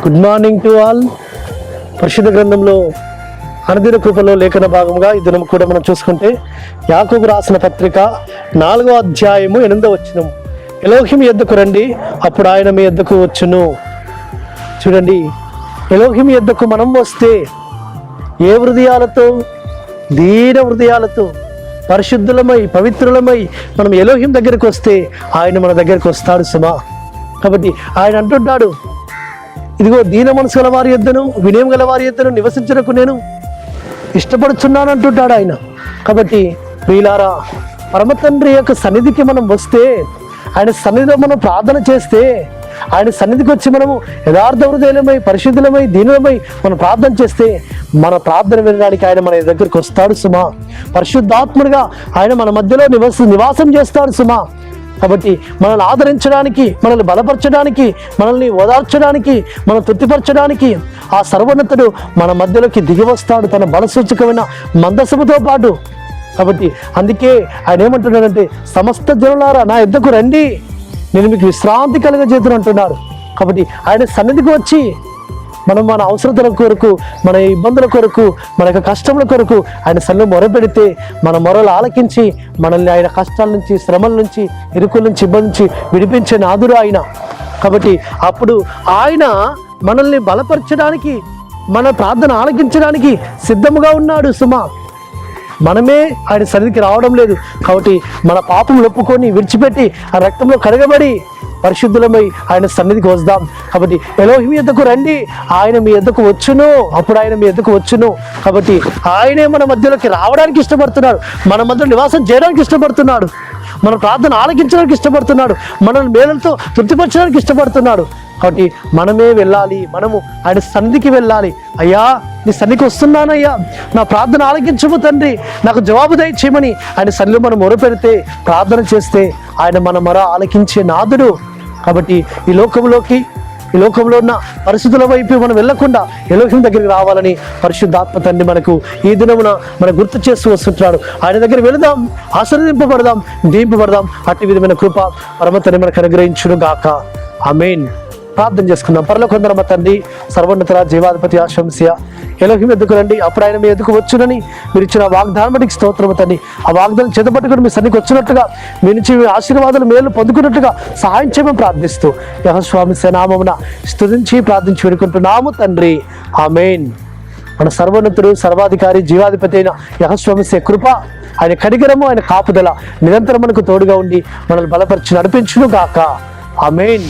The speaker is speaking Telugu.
Good morning to all. పరిశుద్ధ గ్రంథంలో అనుదిన కృపలో లేఖన భాగంగా ఈ దినం కూడా మనం చూసుకుంటే యాకోబు రాసిన పత్రిక 4వ అధ్యాయము 8వ వచనం, ఎలోహిం యొద్దకు రండి, అప్పుడు ఆయన మీ యొద్దకు వచ్చును. చూడండి, ఎలోహిం యొద్దకు మనం వస్తే ఏ హృదయాలతో, దీన హృదయాలతో, పరిశుద్ధులమై పవిత్రులమై మనం ఎలోహిం దగ్గరికి వస్తే ఆయన మన దగ్గరికి వస్తాడు సుమా. కాబట్టి ఆయన అంటున్నాడు, ఇదిగో దీన మనసు గల వారి యొద్దను, వినయం గల వారి యొద్దను నివసించడానికి నేను ఇష్టపడుచున్నాను అంటుంటాడు ఆయన. కాబట్టి ప్రియులారా, పరమ తండ్రి యొక్క సన్నిధికి మనం వస్తే, ఆయన సన్నిధిలో మనం ప్రార్థన చేస్తే, ఆయన సన్నిధికి వచ్చి మనము యథార్థ హృదయమై పరిశుద్ధులమై దీనులమై మనం ప్రార్థన చేస్తే మన ప్రార్థన వినడానికి ఆయన మన దగ్గరికి వస్తాడు సుమా. పరిశుద్ధాత్ముడిగా ఆయన మన మధ్యలో నివాసం చేస్తాడు సుమా. కాబట్టి మనల్ని ఆదరించడానికి, మనల్ని బలపరచడానికి, మనల్ని ఓదార్చడానికి, మనం తృప్తిపరచడానికి ఆ సర్వోన్నతుడు మన మధ్యలోకి దిగి వస్తాడు తన బలసూచకమైన మందసముతో పాటు. కాబట్టి అందుకే ఆయన ఏమంటున్నాడంటే, సమస్త జనులారా నా యొద్దకు రండి, నేను మీకు విశ్రాంతి కలుగజేతును అంటున్నాడు. కాబట్టి ఆయన సన్నిధికి వచ్చి మనం మన అవసరతల కొరకు, మన ఇబ్బందుల కొరకు, మన యొక్క కష్టముల కొరకు ఆయన సన్నిధిలో మొరపెడితే మన మొరలు ఆలకించి మనల్ని ఆయన కష్టాల నుంచి, శ్రమల నుంచి, ఇరుకుల నుంచి, ఇబ్బంది నుంచి విడిపించే నాదుడు ఆయన. కాబట్టి అప్పుడు ఆయన మనల్ని బలపరచడానికి, మన ప్రార్థన ఆలకించడానికి సిద్ధముగా ఉన్నాడు సుమా. మనమే ఆయన సన్నిధికి రావడం లేదు. కాబట్టి మన పాపం ఒప్పుకొని విడిచిపెట్టి ఆ రక్తంలో కడగబడి పరిశుద్ధులమై ఆయన సన్నిధికి వద్దాం. కాబట్టి ఎలోహిం యొద్దకు రండి, ఆయన మీ యొద్దకు వచ్చును, అప్పుడు ఆయన మీ యొద్దకు వచ్చును. కాబట్టి ఆయనే మన మధ్యలోకి రావడానికి ఇష్టపడుతున్నాడు, మన మధ్యలో నివాసం చేయడానికి ఇష్టపడుతున్నాడు, మన ప్రార్థన ఆలకించడానికి ఇష్టపడుతున్నాడు, మనల్ని మేలుతో తృప్తిపరచడానికి ఇష్టపడుతున్నాడు. కాబట్టి మనమే వెళ్ళాలి, మనము ఆయన సన్నిధికి వెళ్ళాలి. అయ్యా నీ సన్నిధికి వస్తున్నానయ్యా, నా ప్రార్థన ఆలకించము తండ్రి, నాకు జవాబు దయచేయమని ఆయన సన్నిధిలో మనం మొరపెడితే, ప్రార్థన చేస్తే ఆయన మన మొర ఆలకించే నాదుడు. కాబట్టి ఈ లోకంలో ఉన్న పరిస్థితుల వైపు మనం వెళ్లకుండా ఎలోహిం దగ్గరికి రావాలని పరిశుద్ధాత్మ తండ్రి మనకు ఈ దినమున మనం గుర్తు చేస్తూ వస్తుంటున్నాడు. ఆయన దగ్గర వెళదాం, ఆశీర్వదింపబడదాం, దీంపబడదాం. అట్టి విధమైన కృప పరమ తండ్రి మనకు అనుగ్రహించును గాక. ఆమేన్. ప్రార్థన చేసుకుందాం. పరలోకమందున్న మా తండ్రి, సర్వోన్నత జీవాధిపతి ఆశంస్య, ఎలోహిం యొద్దకు రండి, అప్పుడు ఆయన మీ యొద్దకు వచ్చునని మీరు ఇచ్చిన వాగ్దానం బట్టి స్తోత్రము తండ్రి. ఆ వాగ్దానం చేతపట్టుకుని మీ సన్నిధికి వచ్చినట్టుగా, మీ నుంచి ఆశీర్వాదాలు మేలు పొందుకున్నట్టుగా సహాయం చేయమని ప్రార్థిస్తూ యెహోవా నామమున స్తుతించి ప్రార్థించి వేడుకుంటున్నాము తండ్రి. ఆమేన్. మన సర్వోన్నతుడు, సర్వాధికారి, జీవాధిపతి అయిన యెహోవా కృప, ఆయన కనికరము, ఆయన కాపుదల నిరంతరం మనకు తోడుగా ఉండి మనల్ని బలపరిచి నడిపించును గాక. ఆమేన్.